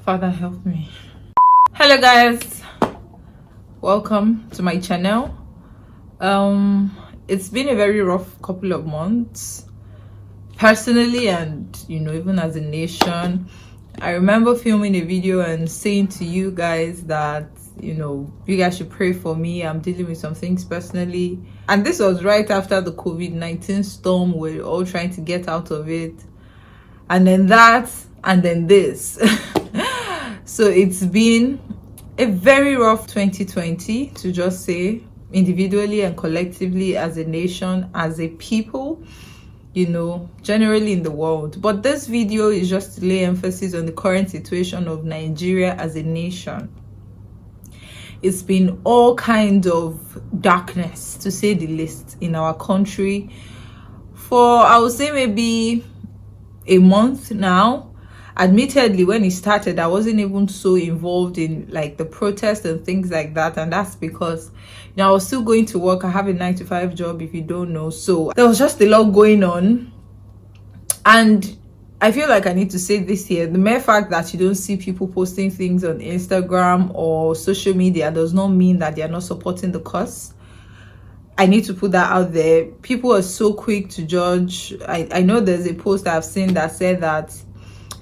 Father, help me. Hello guys, welcome to my channel. It's been a very rough couple of months personally, and even as a nation. I remember filming a video and saying to you guys that you guys should pray for me. I'm dealing with some things personally, and this was right after the COVID-19 storm. We're all trying to get out of it, and then that, and then this. So it's been a very rough 2020, to just say, individually and collectively, as a nation, as a people, generally in the world. But this video is just to lay emphasis on the current situation of Nigeria as a nation. It's been all kinds of darkness, to say the least, in our country for, I would say, maybe a month now. Admittedly, when it started, I wasn't even so involved in like the protests and things like that, and that's because I was still going to work. I have a 9-to-5 job, if you don't know, so there was just a lot going on. And I feel like I need to say this here: the mere fact that you don't see people posting things on Instagram or social media does not mean that they are not supporting the cause. I need to put that out there. People are so quick to judge. I know there's a post I've seen that said that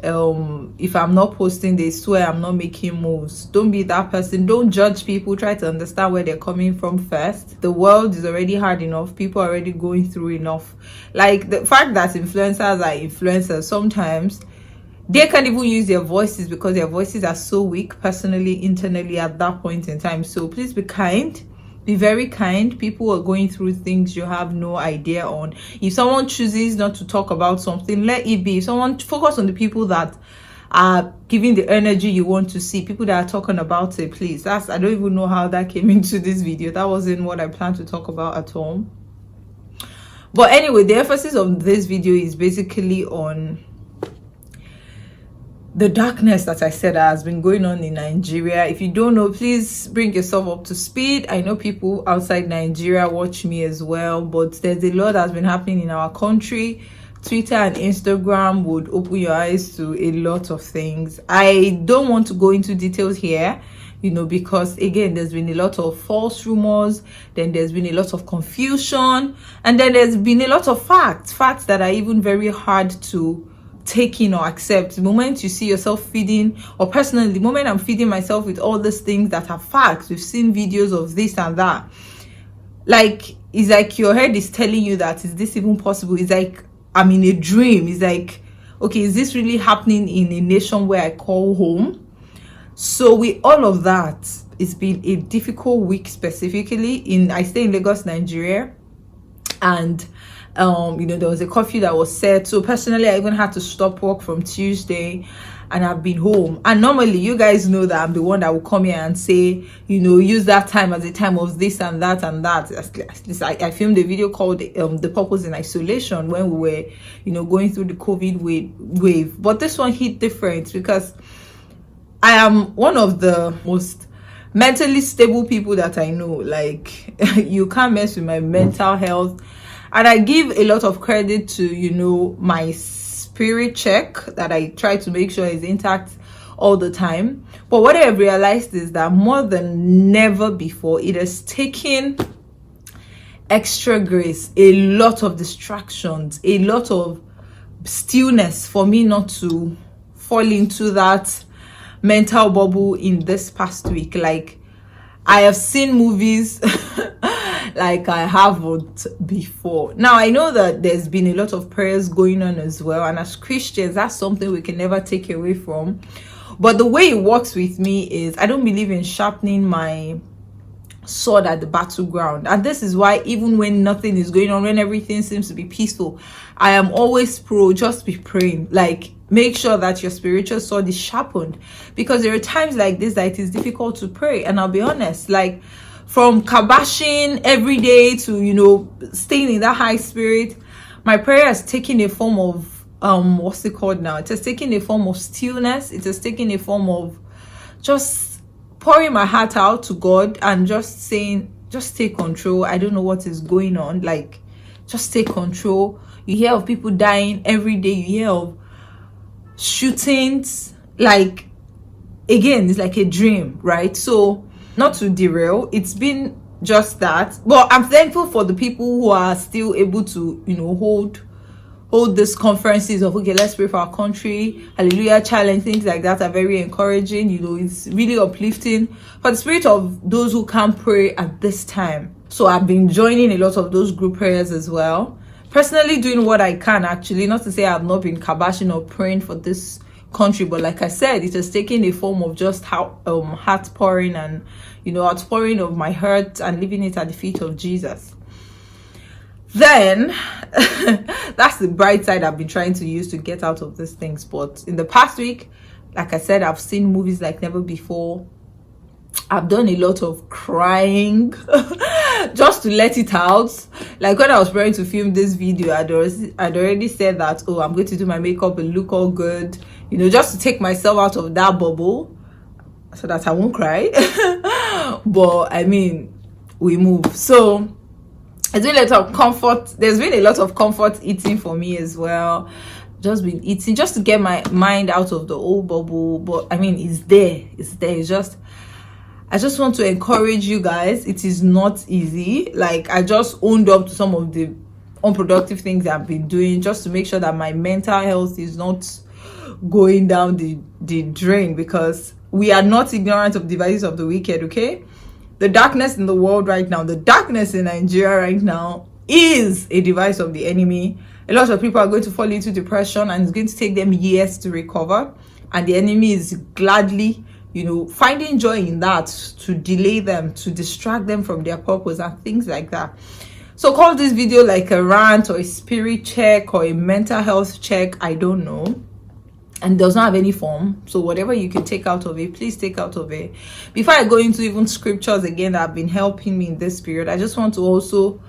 if I'm not posting, they swear I'm not making moves. Don't be that person. Don't judge people. Try to understand where they're coming from first. The world is already hard enough. People are already going through enough. Like the fact that influencers are influencers, sometimes they can't even use their voices because their voices are so weak personally, internally, at that point in time. So please be kind. Be very kind. People are going through things you have no idea on. If someone chooses not to talk about something, let it be. If someone, focus on the people that are giving the energy you want to see. People that are talking about it, please. I don't even know how that came into this video. That wasn't what I planned to talk about at all. But anyway, the emphasis of this video is basically on the darkness that I said has been going on in Nigeria. If you don't know, please bring yourself up to speed. I know people outside Nigeria watch me as well, but there's a lot that's been happening in our country. Twitter and Instagram would open your eyes to a lot of things. I don't want to go into details here, because again, there's been a lot of false rumors, then there's been a lot of confusion, and then there's been a lot of facts that are even very hard to take in or accept. The moment you see yourself feeding, or personally, the moment I'm feeding myself with all these things that are facts, we've seen videos of this and that, like, it's like your head is telling you that, is this even possible? It's like I'm in a dream. It's like, okay, is this really happening in a nation where I call home? So with all of that, it's been a difficult week. Specifically, I stay in Lagos, Nigeria, and there was a curfew that was set. So personally, I even had to stop work from Tuesday, and I've been home. And normally, you guys know that I'm the one that will come here and say, use that time as a time of this and that and that. I filmed a video called The Purpose in Isolation when we were, going through the COVID wave. But this one hit different because I am one of the most mentally stable people that I know. Like, you can't mess with my mental health. And I give a lot of credit to, my spirit check that I try to make sure is intact all the time. But what I have realized is that more than never before, it has taken extra grace, a lot of distractions, a lot of stillness for me not to fall into that mental bubble in this past week. Like, I have seen movies like I haven't before. Now, I know that there's been a lot of prayers going on as well, and as Christians, that's something we can never take away from. But the way it works with me is I don't believe in sharpening my sword at the battleground. And this is why, even when nothing is going on, when everything seems to be peaceful, I am always just be praying. Like, make sure that your spiritual sword is sharpened, because there are times like this that it is difficult to pray. And I'll be honest, like, from kabashing every day to staying in that high spirit, my prayer has taken a form of what's it called now? It has taken a form of stillness. It has taken a form of just pouring my heart out to God and just saying, just take control. I don't know what is going on. Like, just take control. You hear of people dying every day. You hear of shootings. Like, again, it's like a dream, right? So not to derail, it's been just that, but I'm thankful for the people who are still able to, you know, hold these conferences of, okay, let's pray for our country, hallelujah challenge, things like that are very encouraging. You know, it's really uplifting for the spirit of those who can't pray at this time. So I've been joining a lot of those group prayers as well, personally doing what I can, actually, not to say I've not been kabashing or praying for this country, but like I said, it has taken a form of just how heart pouring and, you know, outpouring of my hurt and leaving it at the feet of Jesus. Then that's the bright side I've been trying to use to get out of these things. But in the past week, like I said, I've seen movies like never before. I've done a lot of crying just to let it out. Like when I was preparing to film this video, I'd already said that, oh, I'm going to do my makeup and look all good, you know, just to take myself out of that bubble so that I won't cry. But I mean, we move. So there's been a lot of comfort. There's been a lot of comfort eating for me as well. Just been eating just to get my mind out of the old bubble. But I mean, it's there. It's just, I just want to encourage you guys. It is not easy. Like, I just owned up to some of the unproductive things I've been doing just to make sure that my mental health is not going down the drain, because we are not ignorant of the devices of the wicked, okay? The darkness in the world right now, the darkness in Nigeria right now is a device of the enemy. A lot of people are going to fall into depression, and it's going to take them years to recover. And the enemy is gladly, you know, finding joy in that to delay them, to distract them from their purpose and things like that. So call this video like a rant or a spirit check or a mental health check. I don't know. And does not have any form, so whatever you can take out of it, please take out of it. Before I go into even scriptures again that have been helping me in this period, I just want to also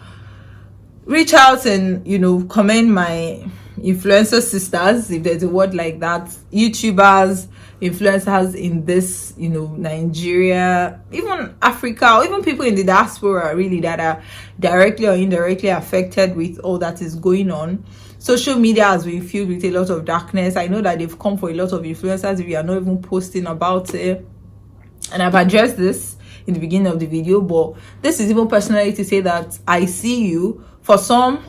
reach out and, you know, commend my influencer sisters, if there's a word like that, YouTubers, influencers in this, you know, Nigeria, even Africa, or even people in the diaspora, really, that are directly or indirectly affected with all that is going on. Social media has been filled with a lot of darkness. I know that they've come for a lot of influencers if you are not even posting about it. And I've addressed this in the beginning of the video, but this is even personally to say that I see you. For some,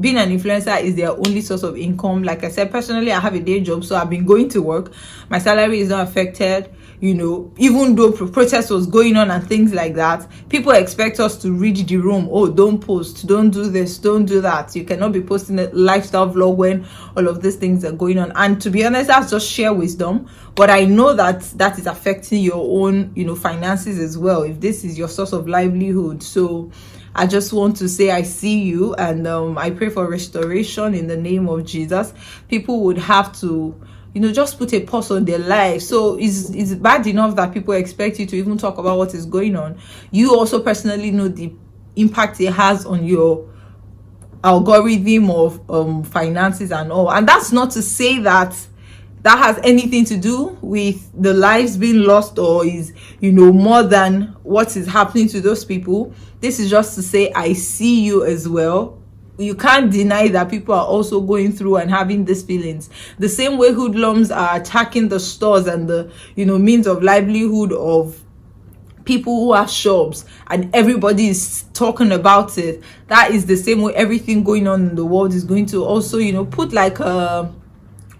being an influencer is their only source of income. Like I said, personally, I have a day job, so I've been going to work. My salary is not affected. You know, even though protest was going on and things like that, people expect us to read the room. Oh, don't post, don't do this, don't do that. You cannot be posting a lifestyle vlog when all of these things are going on. And to be honest, that's just sheer wisdom. But I know that that is affecting your own, you know, finances as well, if this is your source of livelihood. So I just want to say I see you, and I pray for restoration in the name of Jesus. People would have to, you know, just put a pause on their life. So it's bad enough that people expect you to even talk about what is going on. You also personally know the impact it has on your algorithm of finances and all. And that's not to say that that has anything to do with the lives being lost, or is, you know, more than what is happening to those people. This is just to say I see you as well. You can't deny that people are also going through and having these feelings. The same way hoodlums are attacking the stores and the, you know, means of livelihood of people who have shops, and everybody is talking about it. That is the same way everything going on in the world is going to also, you know, put like a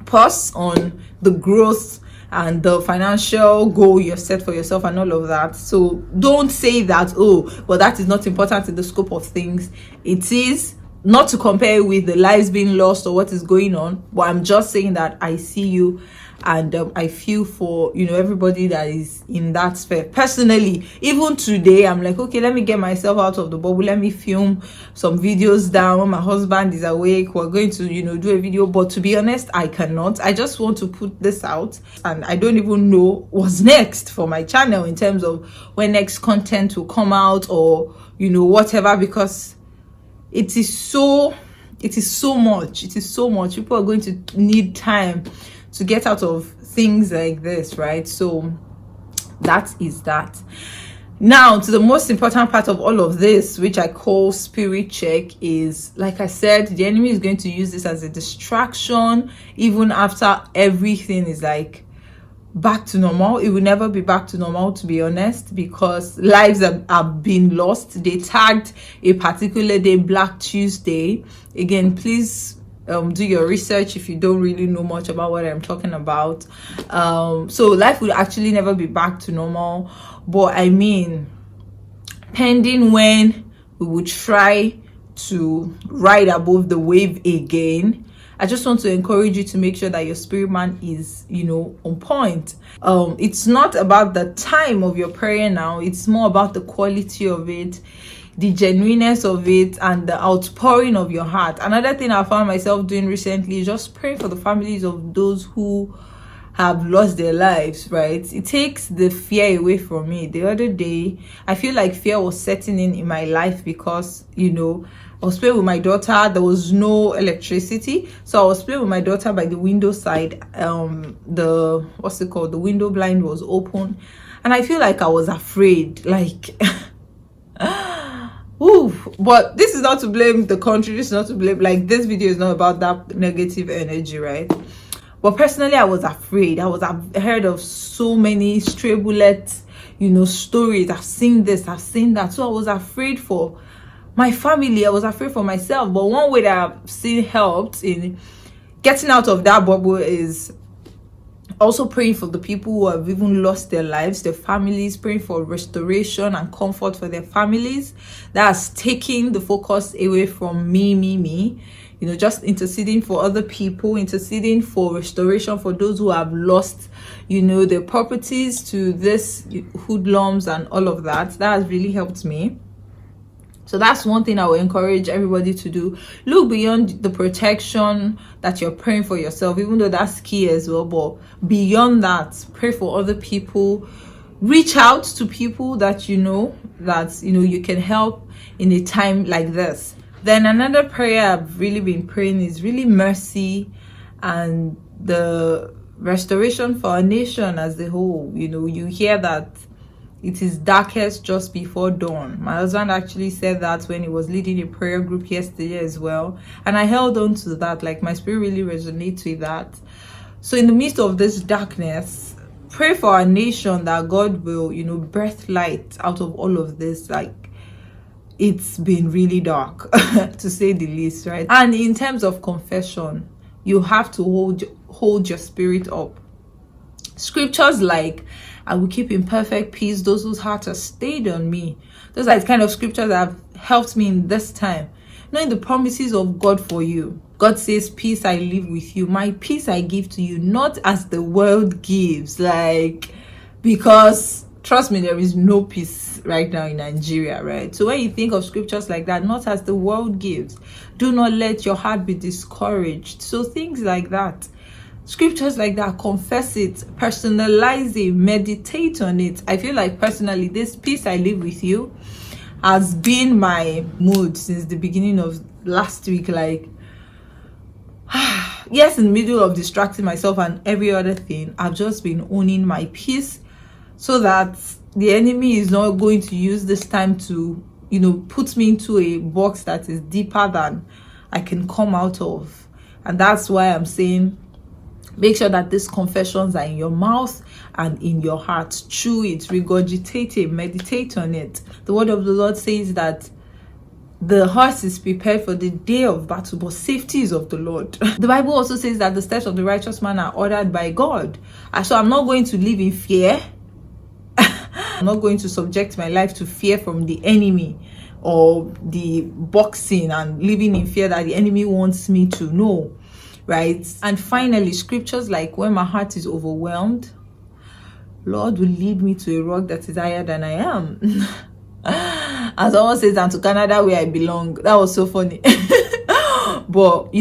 pause on the growth and the financial goal you've set for yourself and all of that. So don't say that, oh, but that is not important in the scope of things. It is. Not to compare with the lives being lost or what is going on, but I'm just saying that I see you, and I feel for, you know, everybody that is in that sphere. Personally, even today, I'm like, okay, let me get myself out of the bubble. Let me film some videos down. When my husband is awake, we're going to, you know, do a video. But to be honest, I cannot. I just want to put this out, and I don't even know what's next for my channel in terms of when next content will come out, or, you know, whatever, because it is so much. People are going to need time to get out of things like this, right? So that is that. Now to the most important part of all of this, which I call spirit check, is, like I said, the enemy is going to use this as a distraction even after everything is like back to normal. It will never be back to normal, to be honest, because lives have been lost. They tagged a particular day Black Tuesday. Again, please do your research if you don't really know much about what I'm talking about. So life will actually never be back to normal, but I mean, pending when we will try to ride above the wave again, I just want to encourage you to make sure that your spirit man is, on point. It's not about the time of your prayer now. It's more about the quality of it, the genuineness of it, and the outpouring of your heart. Another thing I found myself doing recently is just praying for the families of those who have lost their lives, right? It takes the fear away from me. The other day, I feel like fear was setting in my life because, I was playing with my daughter. There was no electricity, so I was playing with my daughter by the window side. The window blind was open, and I feel like I was afraid, like ooh. But this is not to blame the country. This is not to blame, like, this video is not about that negative energy, right? But personally, I was afraid. I've heard of so many stray bullets, stories. I've seen this, I've seen that. So I was afraid for my family. I was afraid for myself. But one way that I've seen helped in getting out of that bubble is also praying for the people who have even lost their lives, their families, praying for restoration and comfort for their families. That's taking the focus away from me. Just interceding for other people, interceding for restoration for those who have lost, their properties to this hoodlums and all of that. That has really helped me. So that's one thing I will encourage everybody to do. Look beyond the protection that you're praying for yourself, even though that's key as well. But beyond that, pray for other people. Reach out to people that you can help in a time like this. Then another prayer I've really been praying is really mercy and the restoration for our nation as a whole. You hear that it is darkest just before dawn. My husband actually said that when he was leading a prayer group yesterday as well. And I held on to that. Like, my spirit really resonates with that. So in the midst of this darkness, pray for our nation that God will, breath light out of all of this. Like, it's been really dark, to say the least, right? And in terms of confession, you have to hold your spirit up. Scriptures like, I will keep in perfect peace those whose hearts are stayed on me. Those are the kind of scriptures that have helped me in this time. Knowing the promises of God for you. God says, peace I leave with you. My peace I give to you, not as the world gives. Because trust me, there is no peace right now in Nigeria, right? So when you think of scriptures like that, not as the world gives, do not let your heart be discouraged. So things like that. Scriptures like that, confess it, personalize it, meditate on it. I feel like personally, this peace I live with you has been my mood since the beginning of last week. Like, yes, in the middle of distracting myself and every other thing, I've just been owning my peace so that the enemy is not going to use this time to, put me into a box that is deeper than I can come out of. And that's why I'm saying, make sure that these confessions are in your mouth and in your heart. Chew it, regurgitate it, meditate on it. The word of the Lord says that the horse is prepared for the day of battle, but safety is of the Lord. The Bible also says that the steps of the righteous man are ordered by God. And so I'm not going to live in fear. I'm not going to subject my life to fear from the enemy or the boxing and living in fear that the enemy wants me to know. Right? And finally, scriptures like, when my heart is overwhelmed, Lord will lead me to a rock that is higher than I am. As someone says, and to Canada where I belong. That was so funny. But,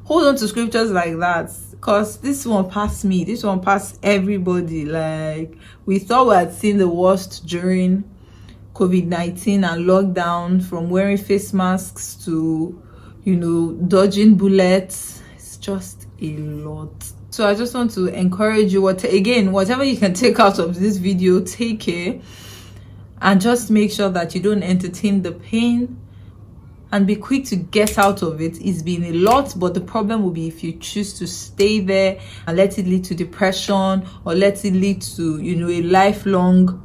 hold on to scriptures like that. Because this one passed me. This one passed everybody. Like, we thought we had seen the worst during COVID-19 and lockdown, from wearing face masks to, dodging bullets. Just a lot. So I just want to encourage you, whatever you can take out of this video, take it, and just make sure that you don't entertain the pain and be quick to get out of it. It's been a lot, but the problem will be if you choose to stay there and let it lead to depression, or let it lead to, you know, a lifelong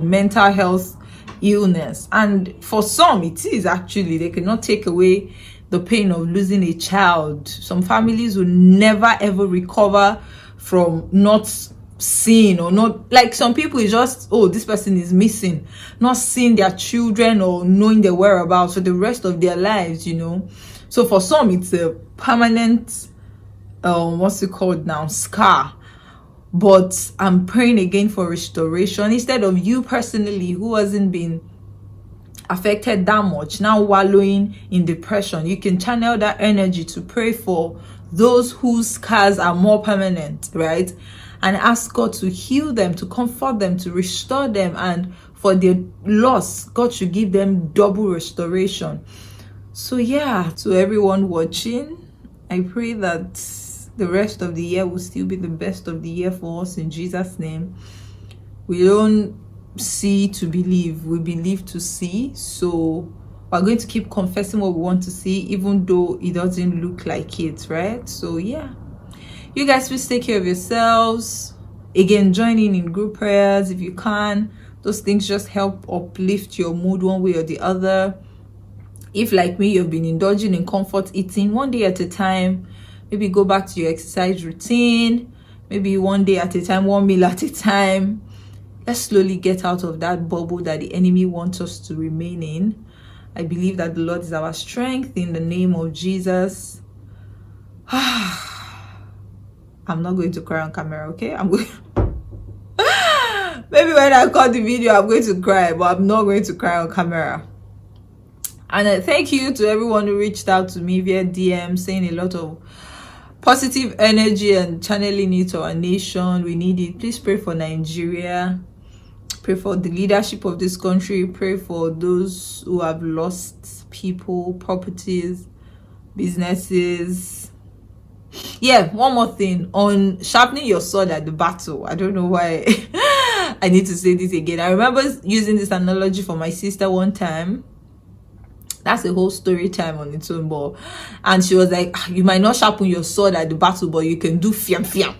mental health illness. And for some, it is actually, they cannot take away the pain of losing a child. Some families will never ever recover from not seeing, or not, like some people is just, oh, this person is missing, not seeing their children or knowing their whereabouts for the rest of their lives, you know. So for some, it's a permanent scar. But I'm praying again for restoration, instead of you personally, who hasn't been affected that much, now wallowing in depression. You can channel that energy to pray for those whose scars are more permanent, right? And ask God to heal them, to comfort them, to restore them, and for their loss, God should give them double restoration. So yeah, to everyone watching, I pray that the rest of the year will still be the best of the year for us, in Jesus' name. We don't see to believe, we believe to see. So we're going to keep confessing what we want to see, even though it doesn't look like it, right? So yeah, you guys please take care of yourselves. Again, join in group prayers if you can. Those things just help uplift your mood one way or the other. If, like me, you've been indulging in comfort eating, one day at a time, maybe go back to your exercise routine. Maybe one day at a time, one meal at a time. Let's slowly get out of that bubble that the enemy wants us to remain in. I believe that the Lord is our strength, in the name of Jesus. I'm not going to cry on camera, okay? I'm going maybe when I cut the video, I'm going to cry, but I'm not going to cry on camera. And thank you to everyone who reached out to me via DM, saying a lot of positive energy and channeling it to our nation. We need it. Please pray for Nigeria. Pray for the leadership of this country. Pray for those who have lost people, properties, businesses. Yeah, one more thing on sharpening your sword at the battle. I don't know why I need to say this again. I remember using this analogy for my sister one time. That's a whole story time on its own, but and she was like, you might not sharpen your sword at the battle, but you can do fiam fiam.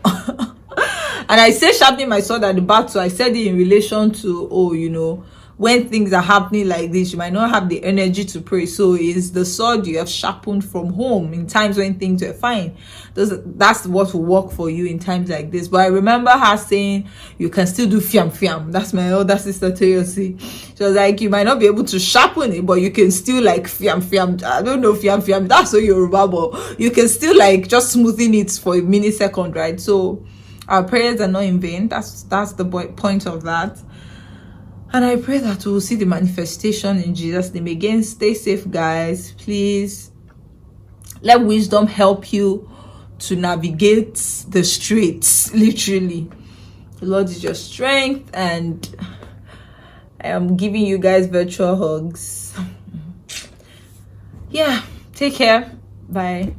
And I say sharpening my sword at the battle, I said it in relation to, oh, you know, when things are happening like this, you might not have the energy to pray. So is the sword you have sharpened from home in times when things are fine. That's what will work for you in times like this. But I remember her saying, you can still do fiam fiam. That's my older sister Toyosi. She was like, you might not be able to sharpen it, but you can still like fiam fiam. I don't know fiam fiam. That's so Yoruba, but you can still like just smoothing it for a millisecond, right? So our prayers are not in vain. That's the point of that. And I pray that we'll see the manifestation in Jesus' name. Again, stay safe, guys. Please let wisdom help you to navigate the streets, literally. The Lord is your strength, and I am giving you guys virtual hugs. Yeah, take care. Bye.